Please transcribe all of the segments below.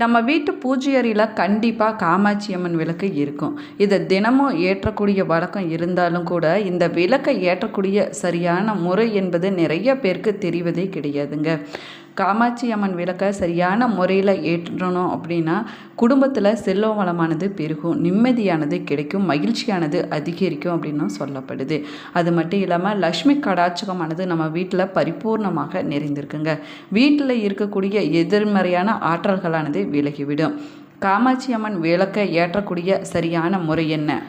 நம்ம வீட்டு பூஜை அறையில் கண்டிப்பாக காமாட்சி அம்மன் விளக்கு இருக்கும். இதை தினமும் ஏற்றக்கூடிய வழக்கம் இருந்தாலும் கூட இந்த விளக்கை ஏற்றக்கூடிய சரியான முறை என்பது நிறைய பேருக்கு தெரிவதே கிடையாதுங்க. காமாட்சி அம்மன் விளக்கை சரியான முறையில் ஏற்றணும் அப்படின்னா குடும்பத்தில் செல்வ வளமானது பெருகும், நிம்மதியானது கிடைக்கும், மகிழ்ச்சியானது அதிகரிக்கும் அப்படின்னும் சொல்லப்படுது. அது மட்டும் இல்லாமல் லக்ஷ்மி கடாட்சகமானது நம்ம வீட்டில் பரிபூர்ணமாக நிறைந்திருக்குங்க. வீட்டில் இருக்கக்கூடிய எதிர்மறையான ஆற்றல்களானது விலகிவிடும். காமாட்சி அம்மன் விளக்கை ஏற்றக்கூடிய சரியான முறை என்ன?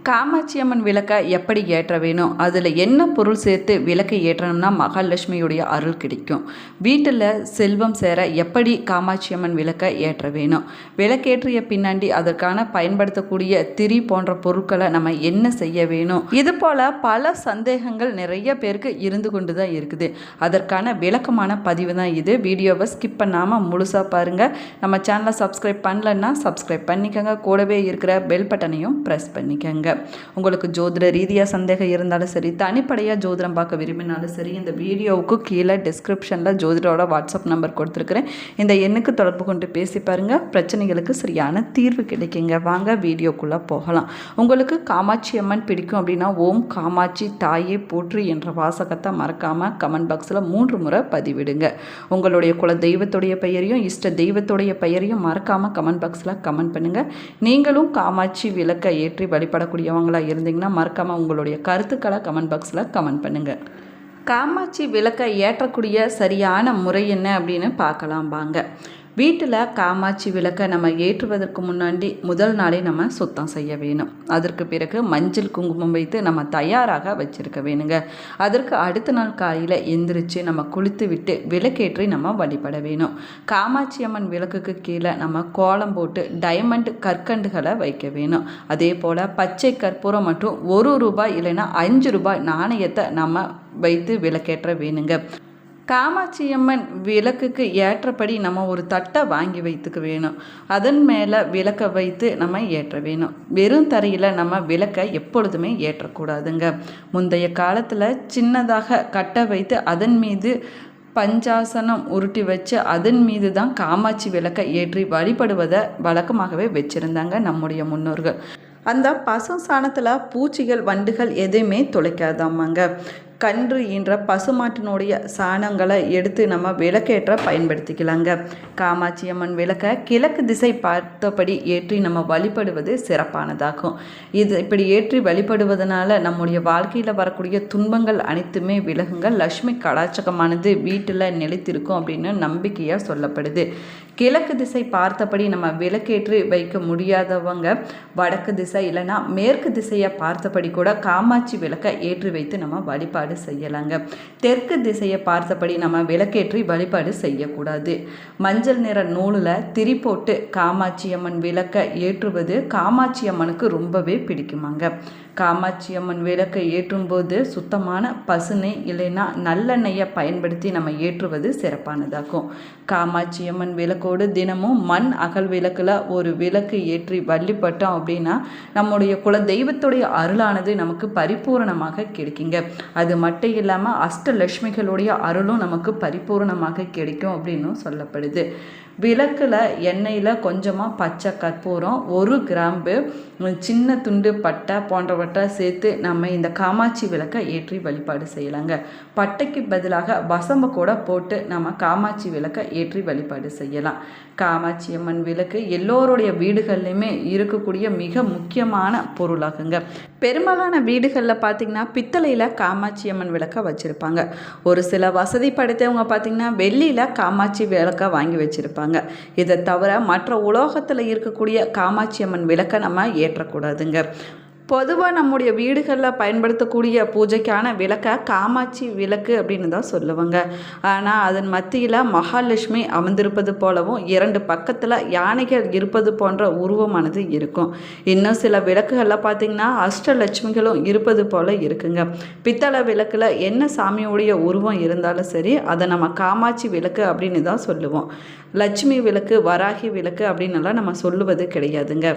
காமாட்சி அம்மன் விளக்கை எப்படி ஏற்ற வேணும், அதில் என்ன பொருள் சேர்த்து விளக்கை ஏற்றணும்னா மகாலட்சுமியுடைய அருள் கிடைக்கும். வீட்டில் செல்வம் சேர எப்படி காமாட்சி அம்மன் விளக்கை ஏற்ற வேணும், விளக்கேற்றிய பின்னாடி அதற்கான பயன்படுத்தக்கூடிய திரி போன்ற பொருட்களை நம்ம என்ன செய்ய வேணும், இது போல் பல சந்தேகங்கள் நிறைய பேருக்கு இருந்து கொண்டு தான் இருக்குது. அதற்கான விளக்கமான பதிவு தான் இது. வீடியோவை ஸ்கிப் பண்ணாமல் முழுசாக பாருங்கள். நம்ம சேனலை சப்ஸ்கிரைப் பண்ணலன்னா சப்ஸ்கிரைப் பண்ணிக்கோங்க. கூடவே இருக்கிற பெல் பட்டனையும் ப்ரெஸ் பண்ணிக்கோங்க. உங்களுக்கு ஜோதிட ரீதியாக சந்தேகம் இருந்தாலும் சரி, தனிப்படையாக ஜோதிடம் பார்க்க விரும்பினாலும் சரி, இந்த வீடியோவுக்கு கீழே டிஸ்கிரிப்ஷனில் ஜோதிடரோட வாட்ஸ்அப் நம்பர் கொடுத்துருக்குறேன். இந்த எண்ணுக்கு தொடர்பு கொண்டு பேசி பாருங்கள். பிரச்சனைகளுக்கு சரியான தீர்வு கிடைக்குங்க. வாங்க வீடியோக்குள்ளே போகலாம். உங்களுக்கு காமாட்சி அம்மன் பிடிக்கும் அப்படின்னா ஓம் காமாட்சி தாயே போற்றி என்ற வாசகத்தை மறக்காமல் கமெண்ட் பாக்ஸில் 3 முறை பதிவிடுங்க. உங்களுடைய குல தெய்வத்துடைய பெயரையும் இஷ்ட தெய்வத்துடைய பெயரையும் மறக்காமல் கமெண்ட் பாக்ஸில் கமெண்ட் பண்ணுங்கள். நீங்களும் காமாட்சி விளக்கை ஏற்றி வழிபடக்கூடியவங்களா இருந்தீங்கன்னா மறக்காமல் உங்களுடைய கருத்துக்களை கமெண்ட் பாக்ஸில் கமெண்ட் பண்ணுங்கள். காமாட்சி விளக்கை ஏற்றக்கூடிய சரியான முறை என்ன அப்படின்னு பார்க்கலாம் வாங்க. வீட்டில் காமாட்சி விளக்கை நம்ம ஏற்றுவதற்கு முன்னாடி முதல் நாளே நம்ம சுத்தம் செய்ய வேணும். அதற்கு பிறகு மஞ்சள் குங்குமம் வைத்து நம்ம தயாராக வச்சுருக்க வேணுங்க. அதற்கு அடுத்த நாள் காலையில் எந்திரிச்சு நம்ம குளித்து விட்டு விளக்கேற்றி நம்ம வழிபட வேணும். காமாட்சி அம்மன் விளக்குக்கு கீழே நம்ம கோலம் போட்டு டைமண்ட் கற்கண்டுகளை வைக்க வேணும். அதே போல் பச்சை கற்பூரம் மற்றும் ₹1 இல்லைன்னா ₹5 நாணயத்தை நம்ம வைத்து விளக்கேற்ற வேணுங்க. காமாட்சி அம்மன் விளக்குக்கு ஏற்றபடி நம்ம ஒரு தட்டை வாங்கி வைத்துக்க வேணும். அதன் மேலே விளக்கை வைத்து நம்ம ஏற்ற வேணும். வெறும் தரையில் நம்ம விளக்கை எப்பொழுதுமே ஏற்றக்கூடாதுங்க. முந்தைய காலத்தில் சின்னதாக கட்டை வைத்து அதன் மீது பஞ்சாசனம் உருட்டி வச்சு அதன் மீது தான் காமாட்சி விளக்கை ஏற்றி வழிபடுவதை வழக்கமாகவே வச்சுருந்தாங்க நம்முடைய முன்னோர்கள். அந்த பசு சாணத்தில் பூச்சிகள் வண்டுகள் எதுவுமே துளைக்காதாமாங்க. கன்று ஈன்ற பசுமாட்டினுடைய சாணங்களை எடுத்து நம்ம விளக்கேற்ற பயன்படுத்திக்கலாங்க. காமாட்சி அம்மன் விளக்கை கிழக்கு திசை பார்த்தபடி ஏற்றி நம்ம வழிபடுவது சிறப்பானதாகும். இது இப்படி ஏற்றி வழிபடுவதனால நம்முடைய வாழ்க்கையில் வரக்கூடிய துன்பங்கள் அனைத்துமே விலகுங்க. லக்ஷ்மி கடாட்சகமானது வீட்டில் நிலைத்திருக்கும் அப்படின்னு நம்பிக்கையாக சொல்லப்படுது. கிழக்கு திசை பார்த்தபடி நம்ம விளக்கேற்றி வைக்க முடியாதவங்க வடக்கு திசை இல்லைன்னா மேற்கு திசையை பார்த்தபடி கூட காமாட்சி விளக்கை ஏற்றி வைத்து நம்ம வழிபாடு செய்யலாங்க. தெற்கு திசையை பார்த்தபடி நம்ம விளக்கேற்றி வழிபாடு செய்யக்கூடாது. மஞ்சள் நிற நூலில் திரி போட்டு காமாட்சி அம்மன் விளக்கை ஏற்றுவது காமாட்சி அம்மனுக்கு ரொம்பவே பிடிக்குமாங்க. காமாட்சி அம்மன் விளக்கை ஏற்றும் போது சுத்தமான பசுநெய் இல்லைன்னா நல்லெண்ணெயை பயன்படுத்தி நம்ம ஏற்றுவது சிறப்பானதாகும். காமாட்சி அம்மன் விளக்கோடு தினமும் மண் அகல் விளக்கில் ஒரு விளக்கு ஏற்றி வழிபட்டோம் அப்படின்னா நம்முடைய குல தெய்வத்துடைய அருளானது நமக்கு பரிபூரணமாக கிடைக்குங்க. அது மட்டும் இல்லாமல் அஷ்டலட்சுமிகளுடைய அருளும் நமக்கு பரிபூரணமாக கிடைக்கும் அப்படின்னும் சொல்லப்படுது. விளக்கில் எண்ணெயில் கொஞ்சமாக பச்சை கற்பூரம், 1 கிராம்பு, சின்ன துண்டு பட்டை போன்றவற்றை சேர்த்து நம்ம இந்த காமாட்சி விளக்கை ஏற்றி வழிபாடு செய்யலாங்க. பட்டைக்கு பதிலாக வசம்பு கூட போட்டு நம்ம காமாட்சி விளக்கை ஏற்றி வழிபாடு செய்யலாம். காமாட்சி அம்மன் விளக்கு எல்லோருடைய வீடுகள்லையுமே இருக்கக்கூடிய மிக முக்கியமான பொருளாகுங்க. பெரும்பாலான வீடுகளில் பார்த்திங்கன்னா பித்தளையில் காமாட்சி அம்மன் விளக்கை வச்சுருப்பாங்க. ஒரு சில வசதி படைத்தவங்க பார்த்திங்கன்னா வெள்ளியில் காமாட்சி விளக்கை வாங்கி வச்சுருப்பாங்க. இதை தவிர மற்ற உலோகத்தில் இருக்கக்கூடிய காமாட்சி அம்மன் விளக்கை நம்ம ஏற்றக்கூடாதுங்க. பொதுவாக நம்முடைய வீடுகளில் பயன்படுத்தக்கூடிய பூஜைக்கான விளக்கை காமாட்சி விளக்கு அப்படின்னு தான் சொல்லுவாங்க. ஆனால் அதன் மத்தியில் மகாலட்சுமி அமர்ந்திருப்பது போலவும் 2 பக்கத்தில் யானைகள் இருப்பது போன்ற உருவமானது இருக்கும். இன்னும் சில விளக்குகளில் பார்த்திங்கன்னா அஷ்டலட்சுமிகளும் இருப்பது போல் இருக்குங்க. பித்தளை விளக்கில் என்ன சாமியோடைய உருவம் இருந்தாலும் சரி அதை நம்ம காமாட்சி விளக்கு அப்படின்னு தான் சொல்லுவோம். லட்சுமி விளக்கு, வராகி விளக்கு அப்படின்னுலாம் நம்ம சொல்லுவது கிடையாதுங்க.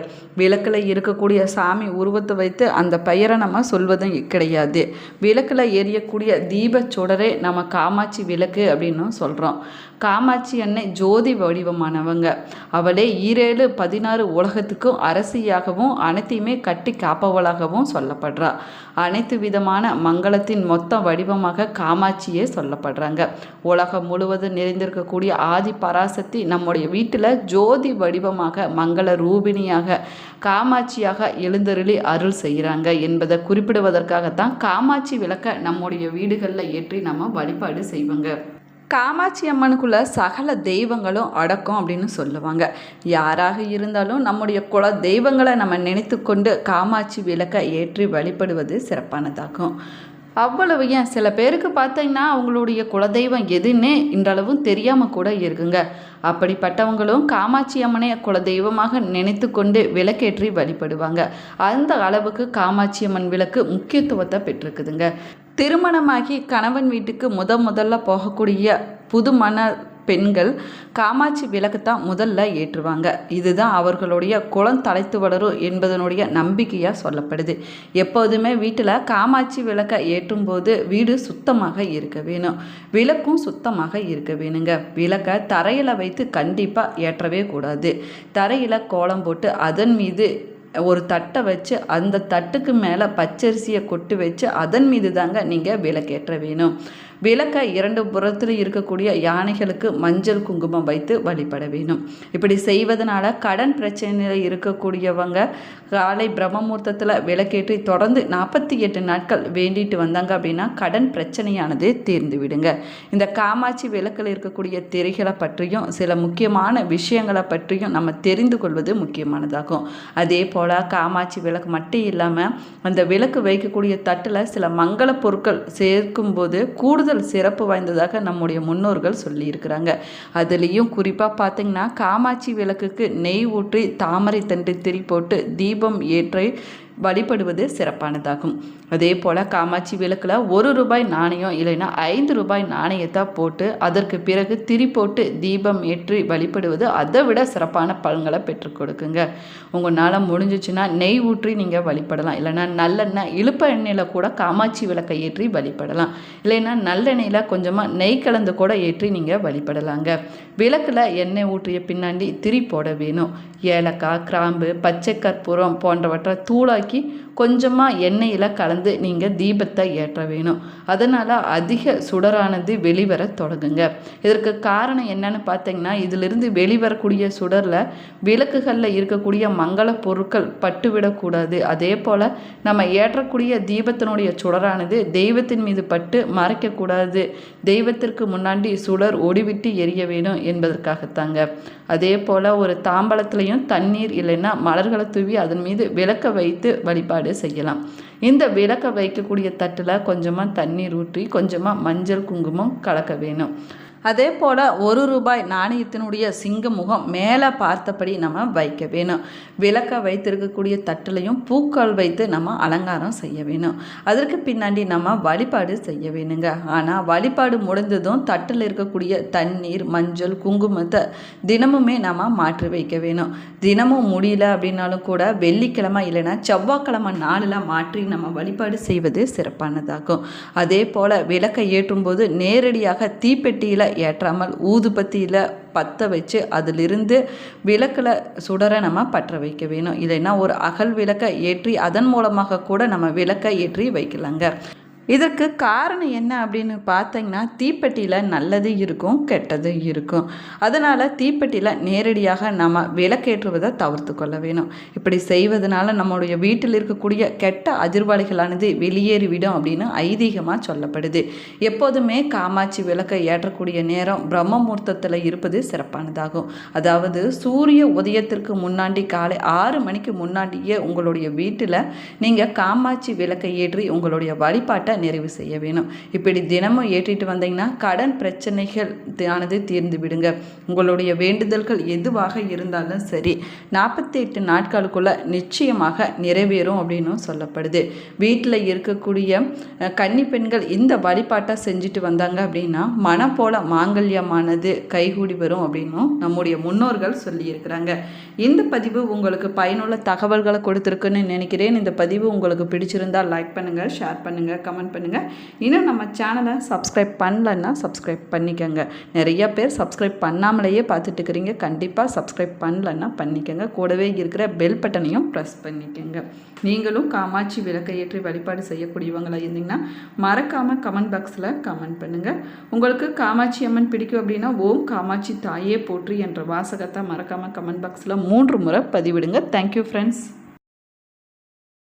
விளக்கில் இருக்கக்கூடிய சாமி உருவத்தை வைத்து அந்த பெயரை நம்ம சொல்வதும் கிடையாது. விளக்கில் எரியக்கூடிய தீப சுடரே நம்ம காமாட்சி விளக்கு அப்படின்னும் சொல்கிறோம். காமாட்சி அன்னை ஜோதி வடிவமானவங்க. அவளே 17 16 உலகத்துக்கும் அரசியாகவும் அனைத்தையுமே கட்டி காப்பவளாகவும் சொல்லப்படுறா. அனைத்து விதமான மங்களத்தின் மொத்த வடிவமாக காமாட்சியே சொல்லப்படுறாங்க. உலகம் முழுவதும் நிறைந்திருக்கக்கூடிய ஆதி பராசக்தி நம்முடைய வீட்டில் ஜோதி வடிவமாக மங்கள ரூபிணியாக காமாட்சியாக எழுந்தருளி அருள் செய்கிறாங்க என்பதை குறிப்பிடுவதற்காகத்தான் காமாட்சி விளக்க நம்முடைய வீடுகளில் ஏற்றி நம்ம வழிபாடு செய்வோங்க. காமாட்சி அம்மனுக்குள்ள சகல தெய்வங்களும் அடக்கம் அப்படின்னு சொல்லுவாங்க. யாராக இருந்தாலும் நம்முடைய குல தெய்வங்களை நம்ம நினைத்து கொண்டு காமாட்சி விளக்கை ஏற்றி வழிபடுவது சிறப்பானதாகும். அவ்வளவு ஏன் சில பேருக்கு பார்த்தீங்கன்னா அவங்களுடைய குலதெய்வம் எதுன்னே இன்றளவும் தெரியாமல் கூட இருக்குங்க. அப்படிப்பட்டவங்களும் காமாட்சி அம்மனை குலதெய்வமாக நினைத்து கொண்டு விளக்கேற்றி வழிபடுவாங்க. அந்த அளவுக்கு காமாட்சி அம்மன் விளக்கு முக்கியத்துவத்தை பெற்றிருக்குதுங்க. திருமணமாகி கணவன் வீட்டுக்கு முதல்ல போகக்கூடிய புதுமண பெண்கள் காமாட்சி விளக்குத்தான் முதல்ல ஏற்றுவாங்க. இதுதான் அவர்களுடைய குலம் தலைத்து வளரும் என்பதனுடைய நம்பிக்கையாக சொல்லப்படுது. எப்போதுமே வீட்டில் காமாட்சி விளக்கை ஏற்றும் போது வீடு சுத்தமாக இருக்க வேணும், விளக்கும் சுத்தமாக இருக்க வேணுங்க. விளக்கை தரையில் வைத்து கண்டிப்பாக ஏற்றவே கூடாது. தரையில் கோலம் போட்டு அதன் மீது ஒரு தட்டை வச்சு அந்த தட்டுக்கு மேலே பச்சரிசியை கொட்டி வச்சு அதன் மீது தாங்க நீங்கள் விளக்கேற்ற வேணும். விளக்கை 2 புறத்தில் இருக்கக்கூடிய யானைகளுக்கு மஞ்சள் குங்குமம் வைத்து வழிபட வேணும். இப்படி செய்வதனால கடன் பிரச்சனையில் இருக்கக்கூடியவங்க காலை பிரம்மமுகூர்த்தத்தில் விளக்கேற்றி தொடர்ந்து 48 நாட்கள் வேண்டிட்டு வந்தாங்க அப்படின்னா கடன் பிரச்சனையானது தீர்ந்து விடுங்க. இந்த காமாட்சி விளக்கில் இருக்கக்கூடிய திரைகளை பற்றியும் சில முக்கியமான விஷயங்களை பற்றியும் நம்ம தெரிந்து கொள்வது முக்கியமானதாகும். அதே போல் காமாட்சி விளக்கு மட்டும் இல்லாமல் அந்த விளக்கு வைக்கக்கூடிய தட்டில் சில மங்கள பொருட்கள் சேர்க்கும்போது கூடுதல் சிறப்பு வாய்ந்ததாக நம்முடைய முன்னோர்கள் சொல்லியிருக்கிறாங்க. அதுலேயும் குறிப்பாக பார்த்தீங்கன்னா காமாட்சி விளக்குக்கு நெய் ஊற்றி தாமரை தண்டு திரி போட்டு தீபம் ஏற்றி வழிபடுவது சிறப்பானதாகும். அதே போல் காமாட்சி விளக்கில் ₹1 நாணயம் இல்லைன்னா ₹5 நாணயத்தை போட்டு அதற்கு பிறகு திரி போட்டு தீபம் ஏற்றி வழிபடுவது அதை விட சிறப்பான பலன்களை பெற்றுக் கொடுக்குங்க. உங்களால் முடிஞ்சிச்சுன்னா நெய் ஊற்றி நீங்கள் வழிபடலாம். இல்லைன்னா நல்லெண்ணெய் இழுப்ப எண்ணெயில் கூட காமாட்சி விளக்கை ஏற்றி வழிபடலாம். இல்லைன்னா நல்லெண்ணெயில் கொஞ்சமாக நெய் கலந்து கூட ஏற்றி நீங்கள் வழிபடலாங்க. விளக்கில் எண்ணெய் ஊற்றிய பின்னாடி திரி போட வேணும். ஏலக்காய், கிராம்பு, பச்சை கற்பூரம் போன்றவற்றை தூளாக்கி கொஞ்சமாக எண்ணெயில் கலந்து நீங்கள் தீபத்தை ஏற்ற வேணும். அதனால் அதிக சுடரானது வெளிவர தொடங்குங்க. இதற்கு காரணம் என்னன்னு பார்த்தீங்கன்னா இதிலிருந்து வெளிவரக்கூடிய சுடரில் விளக்குகளில் இருக்கக்கூடிய மங்கள பொருட்கள் பட்டுவிடக்கூடாது. அதே போல் நம்ம ஏற்றக்கூடிய தீபத்தினுடைய சுடரானது தெய்வத்தின் மீது பட்டு மறைக்கக்கூடாது. தெய்வத்திற்கு முன்னாடி சுடர் ஒடிவிட்டு எரிய வேணும் என்பதற்காகத்தாங்க. அதே போல் ஒரு தாம்பலத்திலையும் தண்ணீர் இல்லைன்னா மலர்களை தூவி அதன் மீது விளக்க வைத்து வழிபாடு செய்யலாம். இந்த விளக்க வைக்கக்கூடிய தட்டில் கொஞ்சமாக தண்ணீர் ஊற்றி கொஞ்சமாக மஞ்சள் குங்குமம் கலக்க வேணும். அதே போல் ₹1 நாணயத்தினுடைய சிங்க முகம் மேலே பார்த்தபடி நம்ம வைக்க வேணும். விளக்க வைத்திருக்கக்கூடிய தட்டிலையும் பூக்கள் வைத்து நம்ம அலங்காரம் செய்ய வேணும். அதற்கு பின்னாடி நம்ம வழிபாடு செய்ய வேணுங்க. ஆனால் வழிபாடு முடிந்ததும் தட்டில் இருக்கக்கூடிய தண்ணீர், மஞ்சள், குங்குமத்தை தினமுமே நம்ம மாற்றி வைக்க வேணும். தினமும் முடியல அப்படின்னாலும் கூட வெள்ளிக்கிழமை இல்லைன்னா செவ்வாய்க்கிழமை நாளில் மாற்றி நம்ம வழிபாடு செய்வது சிறப்பானதாகும். அதே போல் விளக்கை ஏற்றும்போது நேரடியாக தீப்பெட்டியில் ஏற்றாமல் ஊதுபத்தியில் பற்ற வச்சு அதிலிருந்து விளக்கில் சுடரை நம்ம பற்ற வைக்க வேணும். இல்லைன்னா ஒரு அகல் விளக்கை ஏற்றி அதன் மூலமாக கூட நம்ம விளக்கை ஏற்றி வைக்கலாங்க. இதற்கு காரணம் என்ன அப்படின்னு பார்த்தீங்கன்னா தீப்பெட்டியில் நல்லது இருக்கும், கெட்டது இருக்கும். அதனால் தீப்பெட்டியில் நேரடியாக நம்ம விளக்கேற்றுவதை தவிர்த்து கொள்ள வேணும். இப்படி செய்வதனால நம்முடைய வீட்டில் இருக்கக்கூடிய கெட்ட அதிர்வலைகளானது வெளியேறிவிடும் அப்படின்னு ஐதீகமாக சொல்லப்படுது. எப்போதுமே காமாட்சி விளக்கை ஏற்றக்கூடிய நேரம் பிரம்ம முகூர்த்தத்தில் இருப்பது சிறப்பானதாகும். அதாவது சூரிய உதயத்திற்கு முன்னாடி காலை 6 மணிக்கு முன்னாடியே உங்களுடைய வீட்டில் நீங்கள் காமாட்சி விளக்கை ஏற்றி உங்களுடைய வழிபாட்டை நிறைவு செய்ய வேணும். இப்படி தினமும் ஏற்றிட்டு வந்தீங்கன்னா கடன் பிரச்சனைகள் ஆனது தீர்ந்து விடுங்க. உங்களுடைய வேண்டுதல்கள் எதுவாக இருந்தாலும் சரி 48 நாட்களுக்குள்ள நிச்சயமாக நிறைவேறும் அப்படின்னு சொல்லப்படுது. வீட்டில் இருக்கக்கூடிய கன்னி பெண்கள் இந்த வழிபாட்டை செஞ்சுட்டு வந்தாங்க அப்படின்னா மனம் போல மாங்கல்யமானது கைகூடி வரும் அப்படின்னும் நம்முடைய முன்னோர்கள் சொல்லியிருக்கிறாங்க. இந்த பதிவு உங்களுக்கு பயனுள்ள தகவல்களை கொடுத்துருக்குன்னு நினைக்கிறேன். இந்த பதிவு உங்களுக்கு பிடிச்சிருந்தால் லைக் பண்ணுங்கள், ஷேர் பண்ணுங்கள், கமெண்ட் கமெண்ட் பண்ணுங்கள். இன்னும் நம்ம சேனலை சப்ஸ்கிரைப் பண்ணலன்னா சப்ஸ்கிரைப் பண்ணிக்கோங்க. நிறைய பேர் சப்ஸ்கிரைப் பண்ணாமலேயே பார்த்துட்டு இருக்கிறீங்க. கண்டிப்பாக சப்ஸ்கிரைப் பண்ணலன்னா பண்ணிக்கோங்க. கூடவே இருக்கிற பெல் பட்டனையும் ப்ரெஸ் பண்ணிக்கோங்க. நீங்களும் காமாட்சி விளக்கை ஏற்றி வழிபாடு செய்யக்கூடியவங்களாக இருந்தீங்கன்னா மறக்காமல் கமெண்ட் பாக்ஸில் கமெண்ட் பண்ணுங்கள். உங்களுக்கு காமாட்சி அம்மன் பிடிக்கும் அப்படின்னா ஓம் காமாட்சி தாயே போற்றி என்ற வாசகத்தை மறக்காமல் கமெண்ட் பாக்ஸில் 3 முறை பதிவிடுங்க. Thank you friends.